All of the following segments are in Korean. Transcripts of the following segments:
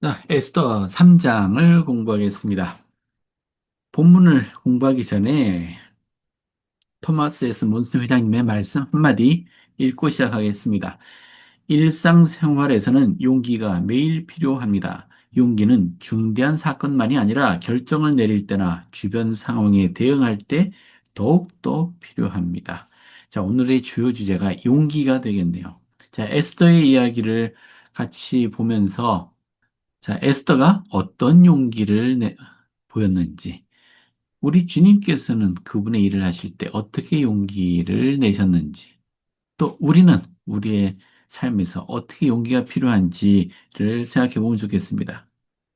자, 에스더 3장을 공부하겠습니다. 본문을 공부하기 전에 토마스 S. 몬스 회장님의 말씀 한마디 읽고 시작하겠습니다. 일상생활에서는 용기가 매일 필요합니다. 용기는 중대한 사건만이 아니라 결정을 내릴 때나 주변 상황에 대응할 때 더욱더 필요합니다. 자, 오늘의 주요 주제가 용기가 되겠네요. 자, 에스더의 이야기를 같이 보면서 자, 에스더가 어떤 용기를 보였는지, 우리 주님께서는 그분의 일을 하실 때 어떻게 용기를 내셨는지, 또 우리는 우리의 삶에서 어떻게 용기가 필요한지를 생각해 보면 좋겠습니다.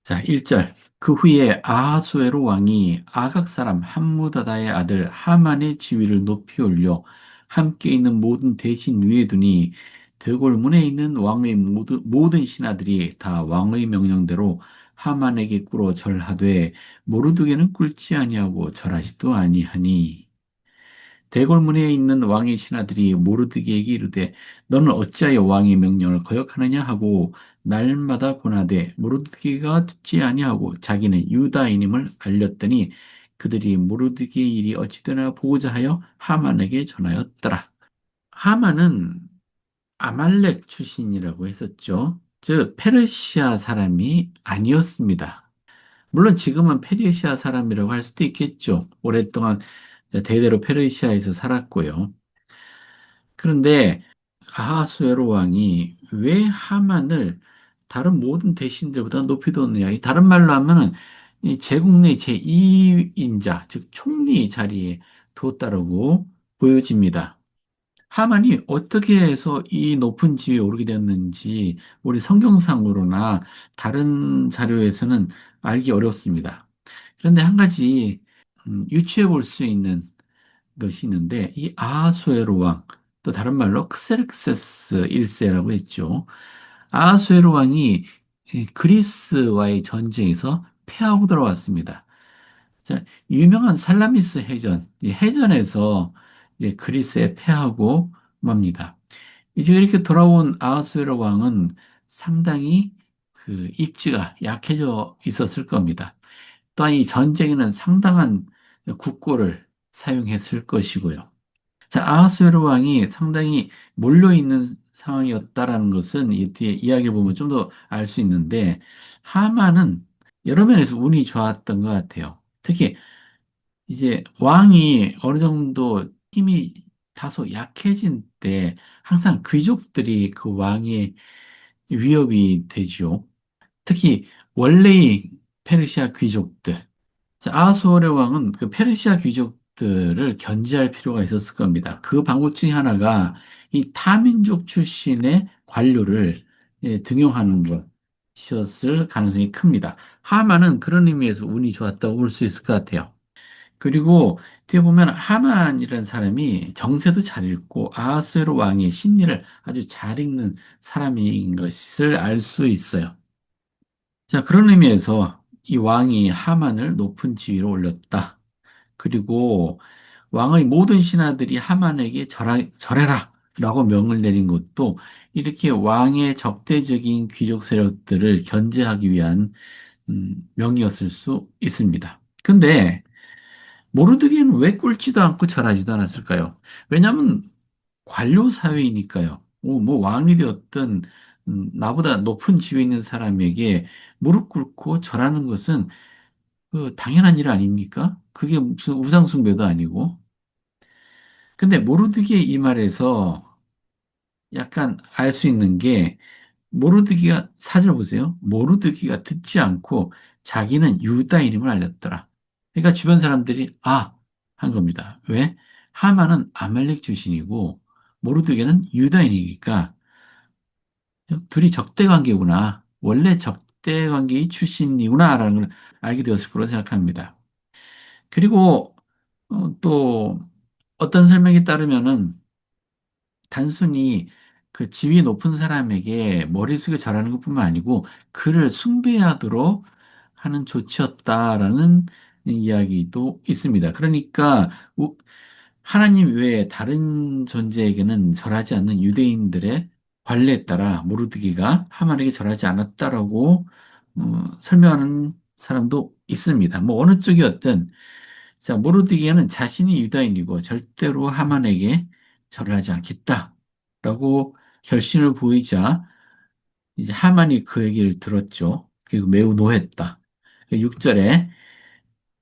자, 1절. 그 후에 아하수에로 왕이 아각 사람 함무다다의 아들 하만의 지위를 높이 올려 함께 있는 모든 대신 위에 두니 대궐문에 있는 왕의 모든 신하들이 다 왕의 명령대로 하만에게 꿇어 절하되 모르드게는 꿇지 아니하고 절하지도 아니하니 대궐문에 있는 왕의 신하들이 모르드게에게 이르되 너는 어찌하여 왕의 명령을 거역하느냐 하고 날마다 고나되 모르드게가 듣지 아니하고 자기는 유다인임을 알렸더니 그들이 모르드게의 일이 어찌되나 보고자 하여 하만에게 전하였더라. 하만은 아말렉 출신이라고 했었죠. 즉 페르시아 사람이 아니었습니다. 물론 지금은 페르시아 사람이라고 할 수도 있겠죠. 오랫동안 대대로 페르시아에서 살았고요. 그런데 아하수에로 왕이 왜 하만을 다른 모든 대신들보다 높이 뒀느냐? 다른 말로 하면은 이 제국 내 제2인자, 즉 총리 자리에 두었다라고 보여집니다. 하만이 어떻게 해서 이 높은 지위에 오르게 되었는지 우리 성경상으로나 다른 자료에서는 알기 어렵습니다. 그런데 한 가지 유추해 볼 수 있는 것이 있는데 이 아하수에로 왕, 또 다른 말로 크세르크세스 1세라고 했죠. 아하수에로 왕이 이 그리스와의 전쟁에서 패하고 들어왔습니다. 자, 유명한 살라미스 해전, 이 해전에서 이제 그리스에 패하고 맙니다. 이제 이렇게 돌아온 아하수에로 왕은 상당히 그 입지가 약해져 있었을 겁니다. 또한 이 전쟁에는 상당한 국고를 사용했을 것이고요. 자, 아하수에로 왕이 상당히 몰려있는 상황이었다라는 것은 이 뒤에 이야기를 보면 좀 더 알 수 있는데, 하만은 여러 면에서 운이 좋았던 것 같아요. 특히 이제 왕이 어느 정도 힘이 다소 약해진 때 항상 귀족들이 그 왕의 위협이 되죠. 특히 원래의 페르시아 귀족들, 아하수월의 왕은 그 페르시아 귀족들을 견제할 필요가 있었을 겁니다. 그 방법 중에 하나가 이 타민족 출신의 관료를 등용하는 것이었을 가능성이 큽니다. 하만은 그런 의미에서 운이 좋았다고 볼 수 있을 것 같아요. 그리고 뒤에 보면 하만이라는 사람이 정세도 잘 읽고 아하수에로 왕의 심리를 아주 잘 읽는 사람인 것을 알 수 있어요. 자, 그런 의미에서 이 왕이 하만을 높은 지위로 올렸다. 그리고 왕의 모든 신하들이 하만에게 절해라 라고 명을 내린 것도 이렇게 왕의 적대적인 귀족 세력들을 견제하기 위한 명이었을 수 있습니다. 근데 모르드게는 왜 꿇지도 않고 절하지도 않았을까요? 왜냐하면 관료 사회이니까요. 뭐 왕이 되었든 나보다 높은 지위에 있는 사람에게 무릎 꿇고 절하는 것은 그 당연한 일 아닙니까? 그게 무슨 우상숭배도 아니고. 근데 모르드게 이 말에서 약간 알 수 있는 게 모르드기가 사절 보세요. 모르드기가 듣지 않고 자기는 유다인임을 알렸더라. 그러니까 주변 사람들이 한 겁니다. 왜? 하만은 아말렉 출신이고 모르드게는 유다인이니까 둘이 적대 관계구나. 원래 적대 관계의 출신이구나라는 걸 알게 되었을 거라고 생각합니다. 그리고 또 어떤 설명에 따르면은 단순히 그 지위 높은 사람에게 머리 숙여 절하는 것뿐만 아니고 그를 숭배하도록 하는 조치였다라는 이야기도 있습니다. 그러니까 하나님 외에 다른 존재에게는 절하지 않는 유대인들의 관례에 따라 모르드기가 하만에게 절하지 않았다라고 설명하는 사람도 있습니다. 뭐 어느 쪽이었든 자, 모르드게는 자신이 유다인이고 절대로 하만에게 절을 하지 않겠다라고 결심을 보이자 이제 하만이 그 얘기를 들었죠. 그리고 매우 노했다. 6절에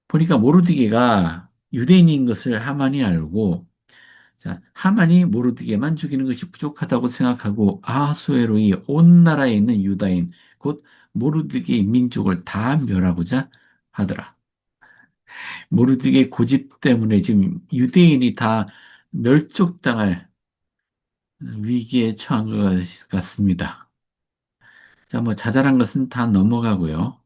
보니까 모르드게가 유대인인 것을 하만이 알고 자, 하만이 모르드게만 죽이는 것이 부족하다고 생각하고 아하수에로이 온 나라에 있는 유다인 곧 모르드게의 민족을 다 멸하고자 하더라. 모르드게 고집 때문에 지금 유대인이 다 멸족당할 위기에 처한 것 같습니다. 자, 뭐 자잘한 것은 다 넘어가고요.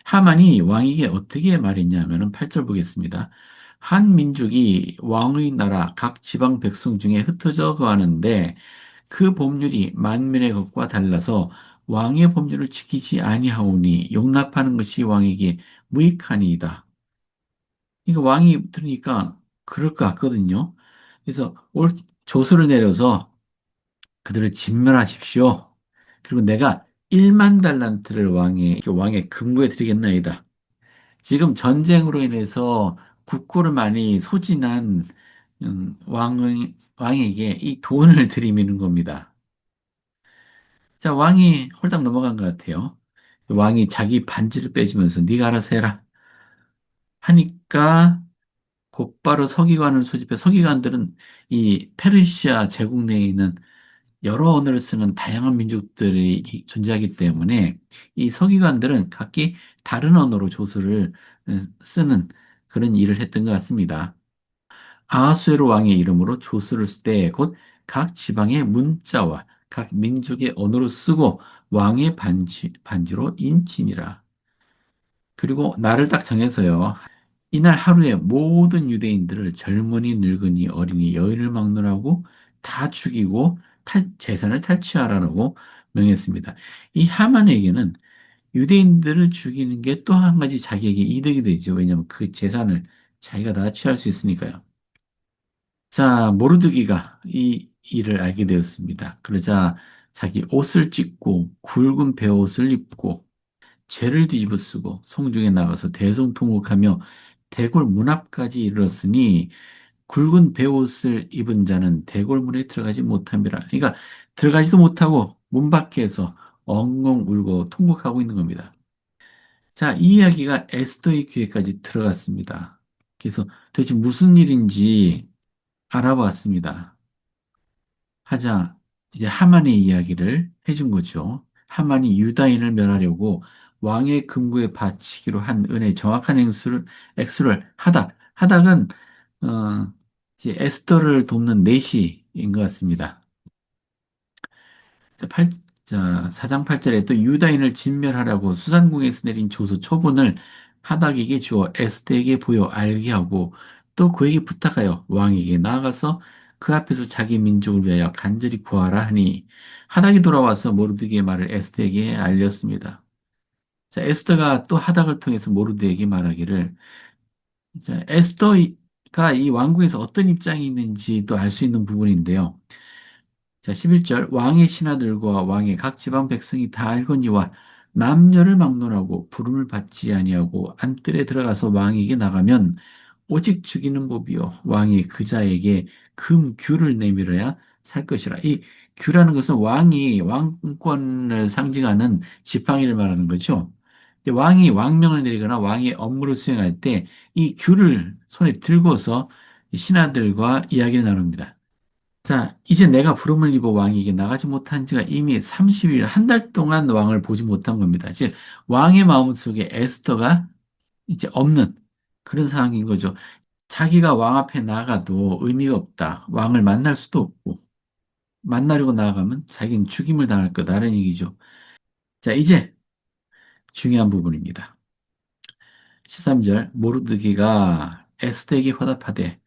하만이 왕에게 어떻게 말했냐면은 8절 보겠습니다. 한 민족이 왕의 나라 각 지방 백성 중에 흩어져 거하는데 그 법률이 만민의 것과 달라서 왕의 법률을 지키지 아니하오니 용납하는 것이 왕에게 무익하니이다. 이거 왕이 들으니까 그럴 것 같거든요. 그래서 올 조서를 내려서 그들을 진멸하십시오. 그리고 내가 1만 달란트를 왕의 금고에 드리겠나이다. 지금 전쟁으로 인해서 국고를 많이 소진한 왕에게 이 돈을 들이미는 겁니다. 자, 왕이 홀딱 넘어간 것 같아요. 왕이 자기 반지를 빼주면서 네가 알아서 해라 하니까 곧바로 서기관을 소집해 서기관들은 이 페르시아 제국 내에 있는 여러 언어를 쓰는 다양한 민족들이 존재하기 때문에 이 서기관들은 각기 다른 언어로 조서를 쓰는 그런 일을 했던 것 같습니다. 아하수에로 왕의 이름으로 조서를 쓸 때 곧 각 지방의 문자와 각 민족의 언어로 쓰고 왕의 반지로 인치니라. 그리고 날을 딱 정해서요. 이날 하루에 모든 유대인들을 젊은이, 늙은이, 어린이, 여인을 막론하고 다 죽이고 재산을 탈취하라고 명했습니다. 이 하만에게는 유대인들을 죽이는 게 또 한 가지 자기에게 이득이 되죠. 왜냐하면 그 재산을 자기가 다 취할 수 있으니까요. 자, 모르드기가 이 일을 알게 되었습니다. 그러자 자기 옷을 찢고 굵은 베옷을 입고 죄를 뒤집어 쓰고 성중에 나가서 대성통곡하며 대궐 문 앞까지 이르렀으니 굵은 베옷을 입은 자는 대궐 문에 들어가지 못함이라. 그러니까 들어가지도 못하고 문 밖에서 엉엉 울고 통곡하고 있는 겁니다. 자, 이 이야기가 에스더의 귀에까지 들어갔습니다. 그래서 도대체 무슨 일인지 알아봤습니다. 하자 이제 하만의 이야기를 해준 거죠. 하만이 유다인을 멸하려고 왕의 금고에 바치기로 한 은혜의 정확한 액수를 하닥은 이제 에스더를 돕는 내시인 것 같습니다. 자, 4장 8절에 또 유다인을 진멸하라고 수산궁에서 내린 조서 초본을 하닥에게 주어 에스더에게 보여 알게 하고 또 그에게 부탁하여 왕에게 나아가서 그 앞에서 자기 민족을 위하여 간절히 구하라 하니 하닥이 돌아와서 모르드게의 말을 에스더에게 알렸습니다. 자, 에스더가 또 하닥을 통해서 모르드에게 말하기를 자, 에스더가 이 왕궁에서 어떤 입장이 있는지도 알 수 있는 부분인데요. 자, 11절 왕의 신하들과 왕의 각 지방 백성이 다 알거니와 남녀를 막론하고 부름을 받지 아니하고 안뜰에 들어가서 왕에게 나가면 오직 죽이는 법이요 왕이 그 자에게 금규를 내밀어야 살 것이라. 이 규라는 것은 왕이 왕권을 상징하는 지팡이를 말하는 거죠. 근데 왕이 왕명을 내리거나 왕의 업무를 수행할 때 이 규를 손에 들고서 신하들과 이야기를 나눕니다. 자, 이제 내가 부름을 입어 왕에게 나가지 못한 지가 이미 30일, 한 달 동안 왕을 보지 못한 겁니다. 즉, 왕의 마음속에 에스더가 이제 없는 그런 상황인 거죠. 자기가 왕 앞에 나가도 의미가 없다. 왕을 만날 수도 없고, 만나려고 나아가면 자기는 죽임을 당할 거다라는 얘기죠. 자, 이제 중요한 부분입니다. 13절, 모르드기가 에스더에게 화답하되,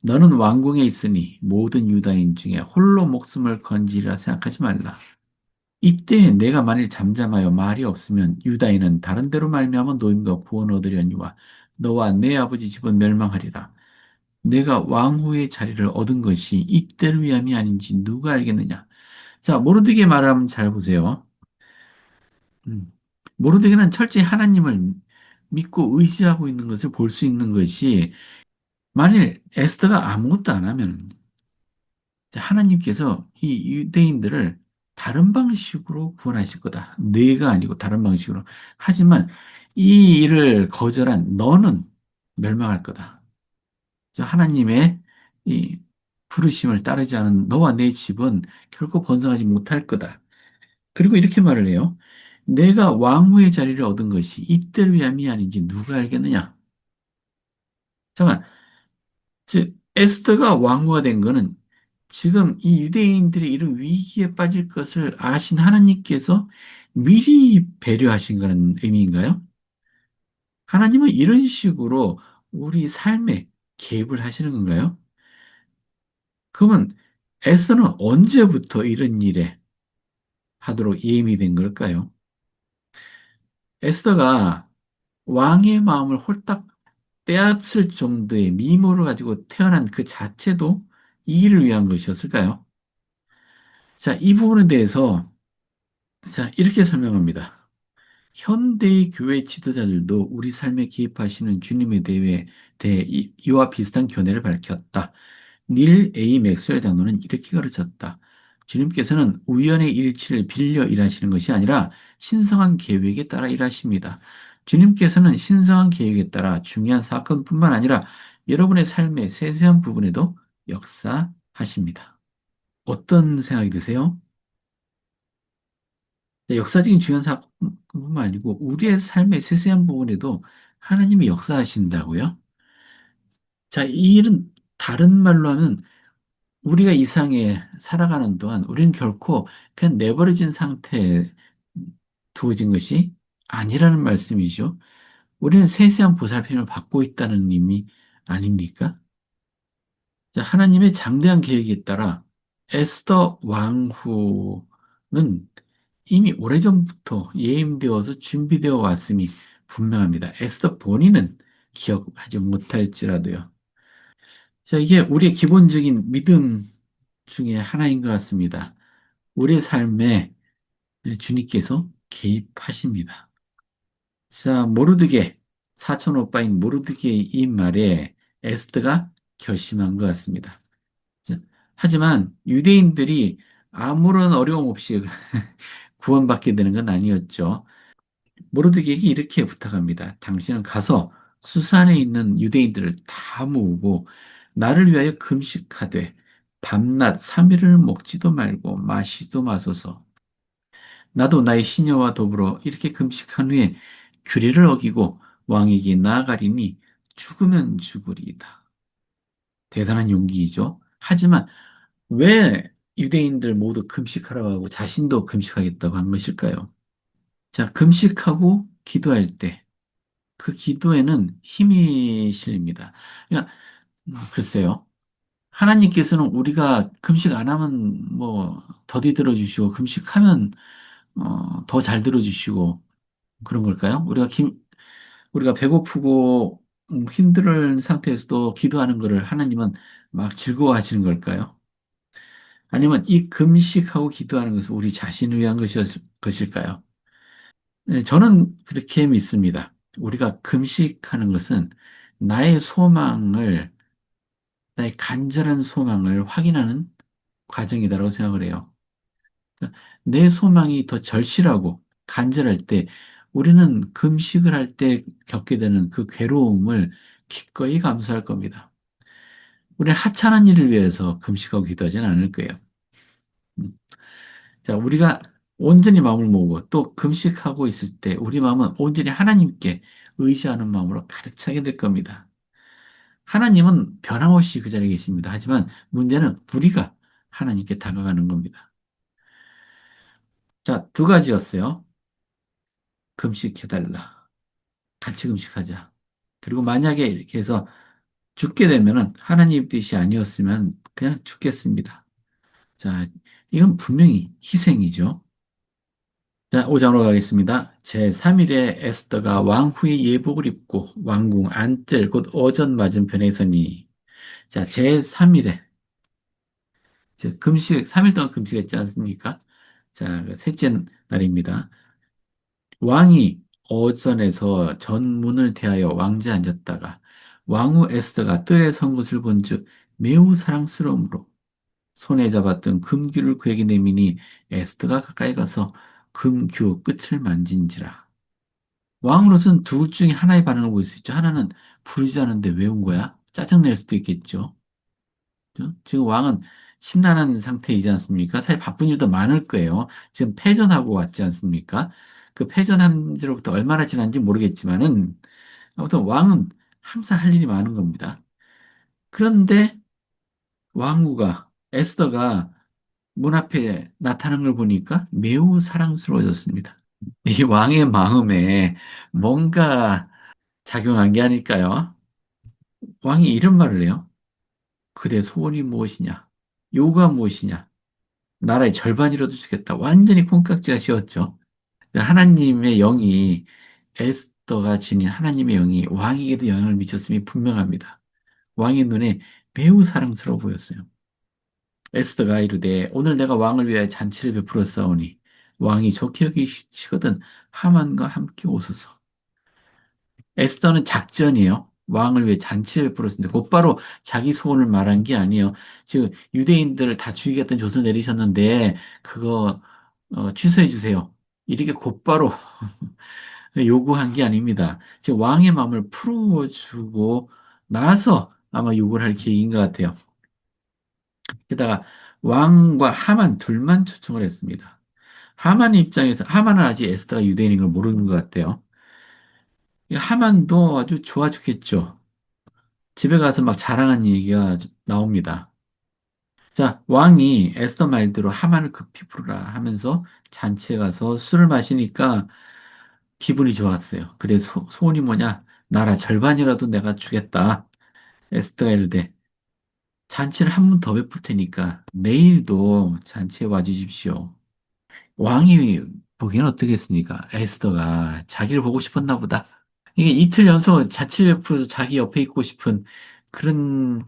너는 왕궁에 있으니 모든 유다인 중에 홀로 목숨을 건지리라 생각하지 말라. 이때 내가 만일 잠잠하여 말이 없으면 유다인은 다른 데로 말미암아 노임과 구원 얻으려니와 너와 내 아버지 집은 멸망하리라. 내가 왕후의 자리를 얻은 것이 이때를 위함이 아닌지 누가 알겠느냐. 자, 모르드게 말하면 잘 보세요. 음. 모르드게는 철저히 하나님을 믿고 의지하고 있는 것을 볼 수 있는 것이 만일 에스더가 아무것도 안 하면 하나님께서 이 유대인들을 다른 방식으로 구원하실 거다. 내가 아니고 다른 방식으로. 하지만 이 일을 거절한 너는 멸망할 거다. 하나님의 이 부르심을 따르지 않은 너와 내 집은 결코 번성하지 못할 거다. 그리고 이렇게 말을 해요. 내가 왕후의 자리를 얻은 것이 이때를 위함이 아닌지 누가 알겠느냐? 잠깐, 즉 에스더가 왕후가 된 거는 지금 이 유대인들이 이런 위기에 빠질 것을 아신 하나님께서 미리 배려하신 거는 의미인가요? 하나님은 이런 식으로 우리 삶에 개입을 하시는 건가요? 그러면 에스더는 언제부터 이런 일에 하도록 예임이 된 걸까요? 에스더가 왕의 마음을 홀딱 빼앗을 정도의 미모를 가지고 태어난 그 자체도 이 일을 위한 것이었을까요? 자, 이 부분에 대해서 자, 이렇게 설명합니다. 현대의 교회 지도자들도 우리 삶에 기입하시는 주님에 대해 이와 비슷한 견해를 밝혔다. 닐 A. 맥스웰 장로는 이렇게 가르쳤다. 주님께서는 우연의 일치를 빌려 일하시는 것이 아니라 신성한 계획에 따라 일하십니다. 주님께서는 신성한 계획에 따라 중요한 사건뿐만 아니라 여러분의 삶의 세세한 부분에도 역사하십니다. 어떤 생각이 드세요? 역사적인 중요한 사건뿐만 아니고 우리의 삶의 세세한 부분에도 하나님이 역사하신다고요? 자, 이 일은 다른 말로 하면 우리가 이 상에 살아가는 동안 우리는 결코 그냥 내버려진 상태에 두어진 것이 아니라는 말씀이죠. 우리는 세세한 보살핌을 받고 있다는 의미 아닙니까? 자, 하나님의 장대한 계획에 따라 에스더 왕후는 이미 오래전부터 예임되어서 준비되어 왔음이 분명합니다. 에스더 본인은 기억하지 못할지라도요. 자, 이게 우리의 기본적인 믿음 중에 하나인 것 같습니다. 우리의 삶에 주님께서 개입하십니다. 자, 모르드게, 사촌 오빠인 모르드게의 이 말에 에스더가 결심한 것 같습니다. 자, 하지만 유대인들이 아무런 어려움 없이 구원받게 되는 건 아니었죠. 모르드게에게 이렇게 부탁합니다. 당신은 가서 수산에 있는 유대인들을 다 모으고 나를 위하여 금식하되 밤낮 3일을 먹지도 말고 마시도 마소서. 나도 나의 시녀와 더불어 이렇게 금식한 후에 규례를 어기고 왕에게 나아가리니 죽으면 죽으리이다. 대단한 용기이죠. 하지만 왜 유대인들 모두 금식하라고 하고 자신도 금식하겠다고 한 것일까요? 자, 금식하고 기도할 때 그 기도에는 힘이 실립니다. 그러니까 글쎄요. 하나님께서는 우리가 금식 안 하면 뭐 더디 들어주시고 금식하면 더 잘 들어주시고 그런 걸까요? 우리가 배고프고 힘든 상태에서도 기도하는 것을 하나님은 막 즐거워하시는 걸까요? 아니면 이 금식하고 기도하는 것은 우리 자신을 위한 것일까요? 네, 저는 그렇게 믿습니다. 우리가 금식하는 것은 나의 소망을, 나의 간절한 소망을 확인하는 과정이다라고 생각을 해요. 그러니까 내 소망이 더 절실하고 간절할 때 우리는 금식을 할 때 겪게 되는 그 괴로움을 기꺼이 감수할 겁니다. 우리는 하찮은 일을 위해서 금식하고 기도하지는 않을 거예요. 음. 자, 우리가 온전히 마음을 모으고 또 금식하고 있을 때 우리 마음은 온전히 하나님께 의지하는 마음으로 가득 차게 될 겁니다. 하나님은 변함없이 그 자리에 계십니다. 하지만 문제는 우리가 하나님께 다가가는 겁니다. 자, 두 가지였어요. 금식해달라. 같이 금식하자. 그리고 만약에 이렇게 해서 죽게 되면은 하나님 뜻이 아니었으면 그냥 죽겠습니다. 자, 이건 분명히 희생이죠. 자, 5장으로 가겠습니다. 제3일에 에스더가 왕후의 예복을 입고 왕궁 안뜰 곧 어전 맞은편에 서니 자, 제3일에 금식 3일 동안 금식했지 않습니까? 자, 그 셋째 날입니다. 왕이 어전에서 전문을 대하여 왕좌에 앉았다가 왕후 에스더가 뜰에 선 것을 본즉 매우 사랑스러움으로 손에 잡았던 금규를 그에게 내미니 에스더가 가까이 가서 금규 끝을 만진지라. 왕으로서는 둘 중에 하나의 반응을 보일 수 있죠. 하나는 부르지 않은데 왜 온 거야? 짜증낼 수도 있겠죠. 그죠? 지금 왕은 심란한 상태이지 않습니까? 사실 바쁜 일도 많을 거예요. 지금 패전하고 왔지 않습니까? 그 패전한 지로부터 얼마나 지난지 모르겠지만은 아무튼 왕은 항상 할 일이 많은 겁니다. 그런데 왕후가 에스더가 문 앞에 나타난 걸 보니까 매우 사랑스러워졌습니다. 이 왕의 마음에 뭔가 작용한 게 아닐까요? 왕이 이런 말을 해요. 그대 소원이 무엇이냐? 요구가 무엇이냐? 나라의 절반이라도 주겠다. 완전히 콩깍지가 씌웠죠. 하나님의 영이 에스더가 지닌 하나님의 영이 왕에게도 영향을 미쳤음이 분명합니다. 왕의 눈에 매우 사랑스러워 보였어요. 에스더가 이르되 오늘 내가 왕을 위하여 잔치를 베풀었사오니 왕이 좋게 여기시거든 하만과 함께 오소서. 에스더는 작전이에요. 왕을 위해 잔치를 베풀었습니다. 곧바로 자기 소원을 말한 게 아니에요. 지금 유대인들을 다 죽이겠다는 조서를 내리셨는데 그거 취소해 주세요. 이렇게 곧바로 요구한 게 아닙니다. 지금 왕의 마음을 풀어주고 나서 아마 요구를 할 계획인 것 같아요. 게다가 왕과 하만 둘만 초청을 했습니다. 하만 입장에서 하만은 아직 에스더가 유대인인 걸 모르는 것 같아요. 이 하만도 아주 좋아 죽겠죠. 집에 가서 막 자랑한 얘기가 나옵니다. 자, 왕이 에스더 말대로 하만을 급히 부르라 하면서 잔치에 가서 술을 마시니까 기분이 좋았어요. 근데 소원이 뭐냐? 나라 절반이라도 내가 주겠다. 에스더가 이르되 잔치를 한 번 더 베풀 테니까 내일도 잔치에 와주십시오. 왕이 보기엔 어떻겠습니까? 에스더가 자기를 보고 싶었나 보다. 이게 이틀 연속 자취를 베풀어서 자기 옆에 있고 싶은 그런,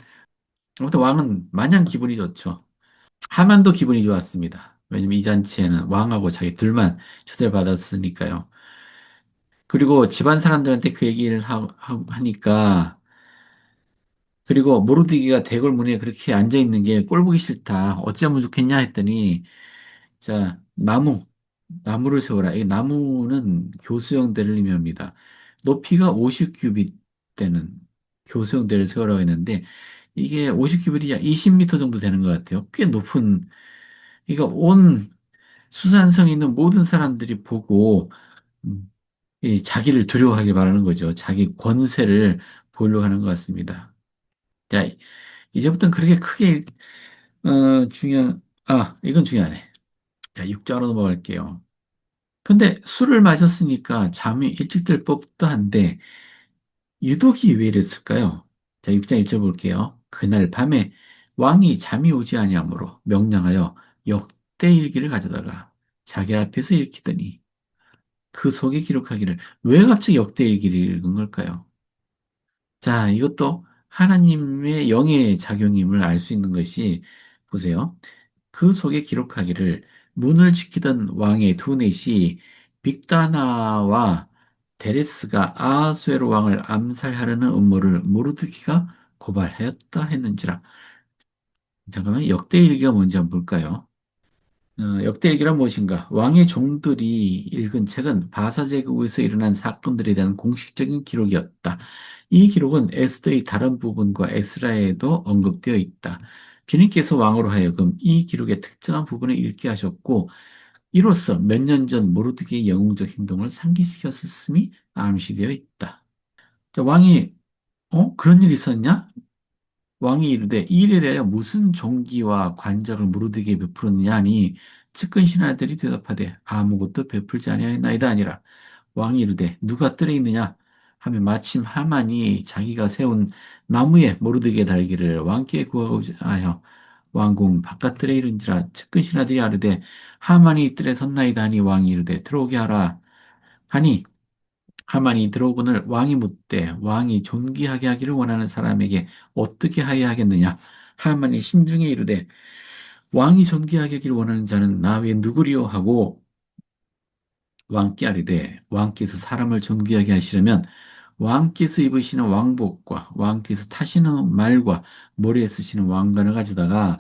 아무튼 왕은 마냥 기분이 좋죠. 하만도 기분이 좋았습니다. 왜냐면 이 잔치에는 왕하고 자기 둘만 초대를 받았으니까요. 그리고 집안 사람들한테 그 얘기를 하니까, 그리고 모르드기가 대궐 문에 그렇게 앉아 있는 게 꼴 보기 싫다. 어쩌면 좋겠냐 했더니, 자, 나무를 세워라. 이 나무는 교수형대를 의미합니다. 높이가 50규빗 되는 교수형대를 세우라고 했는데, 이게 50규빗이 약 20m 정도 되는 것 같아요. 꽤 높은, 이거 온 수산성에 있는 모든 사람들이 보고, 음, 이 자기를 두려워하길 바라는 거죠. 자기 권세를 보이려고 하는 것 같습니다. 자, 이제부터는 그렇게 크게, 이건 중요하네. 자, 6자로 넘어갈게요. 근데 술을 마셨으니까 잠이 일찍 들 법도 한데 유독이 왜 이랬을까요? 자, 6장 1절 볼게요. 그날 밤에 왕이 잠이 오지 아니하므로 명령하여 역대일기를 가져다가 자기 앞에서 읽히더니 그 속에 기록하기를 왜 갑자기 역대일기를 읽은 걸까요? 자, 이것도 하나님의 영의 작용임을 알 수 있는 것이 보세요. 그 속에 기록하기를 문을 지키던 왕의 두 넷이 빅다나와 데레스가 아하수에로 왕을 암살하려는 음모를 모르드기가 고발하였다 했는지라. 잠깐만, 역대일기가 뭔지 한번 볼까요? 역대일기란 무엇인가? 왕의 종들이 읽은 책은 바사 제국에서 일어난 사건들에 대한 공식적인 기록이었다. 이 기록은 에스더의 다른 부분과 에스라에도 언급되어 있다. 주님께서 왕으로 하여금 이 기록의 특정한 부분을 읽게 하셨고, 이로써 몇 년 전 모르드게의 영웅적 행동을 상기시켰음이 암시되어 있다. 자, 왕이 그런 일이 있었냐? 왕이 이르되 이 일에 대하여 무슨 종기와 관작을 모르드게 베풀었느냐 하니 측근 신하들이 대답하되 아무것도 베풀지 아니하였나이다 아니라 왕이 이르되 누가 뜰에 있느냐 하면 마침 하만이 자기가 세운 나무에 모르드게 달기를 왕께 구하고자 하여 왕궁 바깥뜰에 이른지라 측근 신하들이 아르되 하만이 뜰에 섰나이다 하니 왕이 이르되 들어오게 하라 하니 하만이 들어오거늘 왕이 묻되 왕이 존귀하게 하기를 원하는 사람에게 어떻게 하여야 하겠느냐? 하만이 심중에 이르되 왕이 존귀하게 하기를 원하는 자는 나 외에 누구리요? 하고 왕께 아뢰되 왕께서 사람을 존귀하게 하시려면 왕께서 입으시는 왕복과 왕께서 타시는 말과 머리에 쓰시는 왕관을 가져다가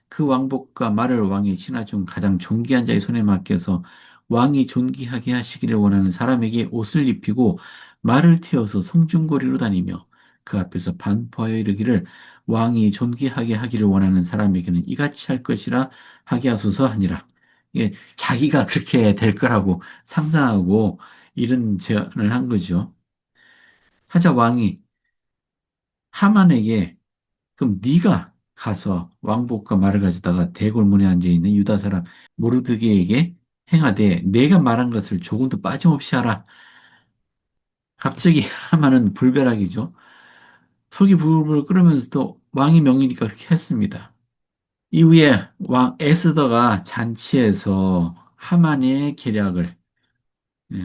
그 왕복과 말을 왕의 신하 중 가장 존귀한 자의 손에 맡겨서 왕이 존귀하게 하시기를 원하는 사람에게 옷을 입히고 말을 태워서 성중거리로 다니며 그 앞에서 반포하여 이르기를 왕이 존귀하게 하기를 원하는 사람에게는 이같이 할 것이라 하게 하소서 하니라. 이게 자기가 그렇게 될 거라고 상상하고 이런 제안을 한 거죠. 하자 왕이 하만에게 그럼 네가 가서 왕복과 말을 가져다가 대궐문에 앉아 있는 유다 사람 모르드게에게 행하되 내가 말한 것을 조금도 빠짐없이 하라. 갑자기 하만은 불벼락이죠. 속이 부글부글 끓으면서도 왕이 명이니까 그렇게 했습니다. 이후에 왕 에스더가 잔치에서 하만의 계략을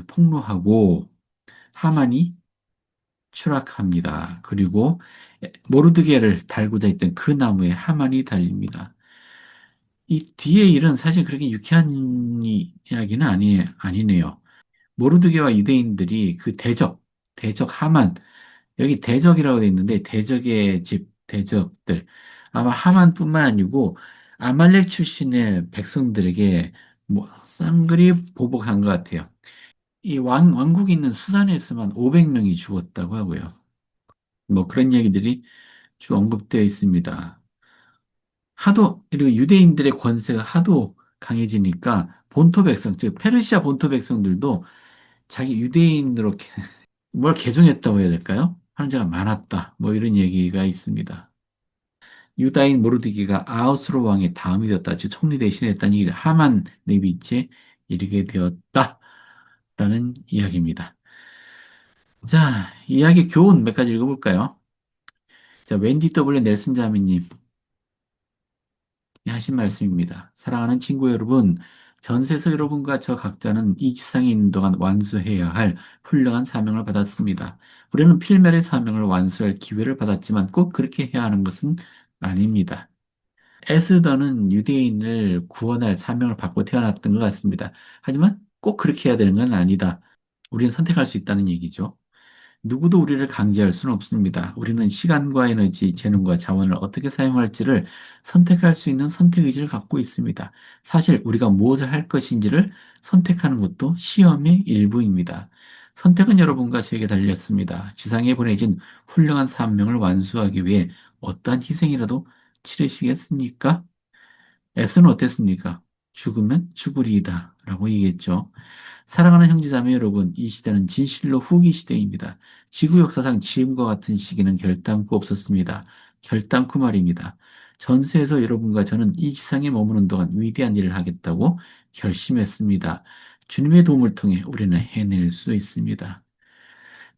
폭로하고 하만이 추락합니다. 그리고 모르드게를 달고자 했던 그 나무에 하만이 달립니다. 이 뒤의 일은 사실 그렇게 유쾌한 이야기는 아니네요. 모르드게와 유대인들이 그 대적 하만, 여기 대적이라고 돼 있는데 대적의 집, 대적들. 아마 하만뿐만 아니고 아말렉 출신의 백성들에게 뭐 쌍그리 보복한 것 같아요. 이 왕국이 있는 수산에서만 500명이 죽었다고 하고요. 뭐 그런 얘기들이 쭉 언급되어 있습니다. 하도, 그리고 유대인들의 권세가 하도 강해지니까 본토 백성, 즉 페르시아 본토 백성들도 자기 유대인으로 뭘 개종했다고 해야 될까요? 하는 자가 많았다. 뭐 이런 얘기가 있습니다. 유다인 모르드기가 아하스로 왕의 다음이 되었다. 즉 총리 대신했다는 얘기를 하만 네비치에 이르게 되었다. 라는 이야기입니다. 자, 이야기 교훈 몇 가지 읽어볼까요? 자, 웬디 W 넬슨 자매님 하신 말씀입니다. 사랑하는 친구 여러분, 전세서 여러분과 저 각자는 이 지상에 있는 동안 완수해야 할 훌륭한 사명을 받았습니다. 우리는 필멸의 사명을 완수할 기회를 받았지만 꼭 그렇게 해야 하는 것은 아닙니다. 에스더는 유대인을 구원할 사명을 받고 태어났던 것 같습니다. 하지만 꼭 그렇게 해야 되는 건 아니다. 우리는 선택할 수 있다는 얘기죠. 누구도 우리를 강제할 수는 없습니다. 우리는 시간과 에너지, 재능과 자원을 어떻게 사용할지를 선택할 수 있는 선택 의지를 갖고 있습니다. 사실 우리가 무엇을 할 것인지를 선택하는 것도 시험의 일부입니다. 선택은 여러분과 저에게 달렸습니다. 지상에 보내진 훌륭한 사명을 완수하기 위해 어떠한 희생이라도 치르시겠습니까? S는 어땠습니까? 죽으면 죽으리이다 라고 얘기했죠. 사랑하는 형제자매 여러분, 이 시대는 진실로 후기 시대입니다. 지구 역사상 지금과 같은 시기는 결단코 없었습니다. 결단코 말입니다. 전세에서 여러분과 저는 이 지상에 머무는 동안 위대한 일을 하겠다고 결심했습니다. 주님의 도움을 통해 우리는 해낼 수 있습니다.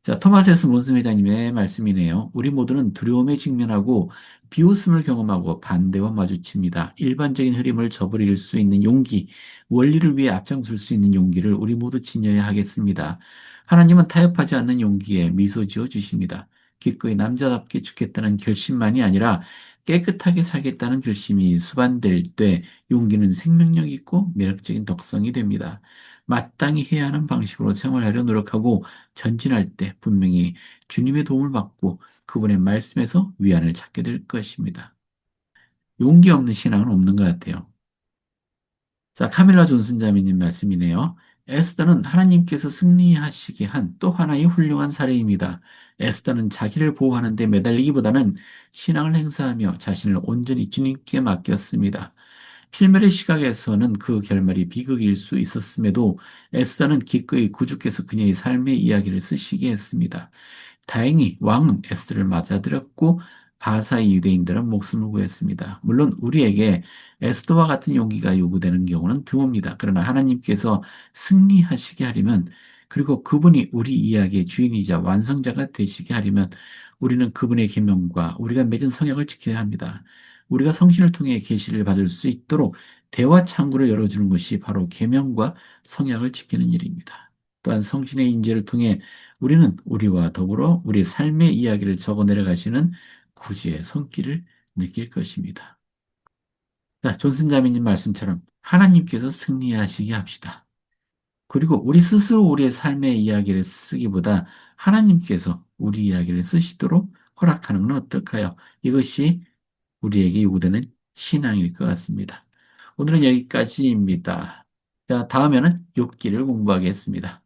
자, 토마스 몬슨 회장님의 말씀이네요. 우리 모두는 두려움에 직면하고 비웃음을 경험하고 반대와 마주칩니다. 일반적인 흐름을 저버릴 수 있는 용기, 원리를 위해 앞장설 수 있는 용기를 우리 모두 지녀야 하겠습니다. 하나님은 타협하지 않는 용기에 미소 지어 주십니다. 기꺼이 남자답게 죽겠다는 결심만이 아니라 깨끗하게 살겠다는 결심이 수반될 때 용기는 생명력 있고 매력적인 덕성이 됩니다. 마땅히 해야 하는 방식으로 생활하려 노력하고 전진할 때 분명히 주님의 도움을 받고 그분의 말씀에서 위안을 찾게 될 것입니다. 용기 없는 신앙은 없는 것 같아요. 자, 카밀라 존슨 자매님 말씀이네요. 에스더는 하나님께서 승리하시게 한 또 하나의 훌륭한 사례입니다. 에스더는 자기를 보호하는 데 매달리기보다는 신앙을 행사하며 자신을 온전히 주님께 맡겼습니다. 필멸의 시각에서는 그 결말이 비극일 수 있었음에도 에스더는 기꺼이 구주께서 그녀의 삶의 이야기를 쓰시게 했습니다. 다행히 왕은 에스더를 맞아들였고 바사의 유대인들은 목숨을 구했습니다. 물론 우리에게 에스더와 같은 용기가 요구되는 경우는 드뭅니다. 그러나 하나님께서 승리하시게 하려면 그리고 그분이 우리 이야기의 주인이자 완성자가 되시게 하려면 우리는 그분의 계명과 우리가 맺은 성약을 지켜야 합니다. 우리가 성신을 통해 계시를 받을 수 있도록 대화 창구를 열어주는 것이 바로 계명과 성약을 지키는 일입니다. 또한 성신의 인재를 통해 우리는 우리와 더불어 우리 삶의 이야기를 적어 내려가시는 구주의 손길을 느낄 것입니다. 자, 존슨 자매님 말씀처럼 하나님께서 승리하시게 합시다. 그리고 우리 스스로 우리의 삶의 이야기를 쓰기보다 하나님께서 우리 이야기를 쓰시도록 허락하는 건 어떨까요? 이것이 우리에게 요구되는 신앙일 것 같습니다. 오늘은 여기까지입니다. 자, 다음에는 욥기를 공부하겠습니다.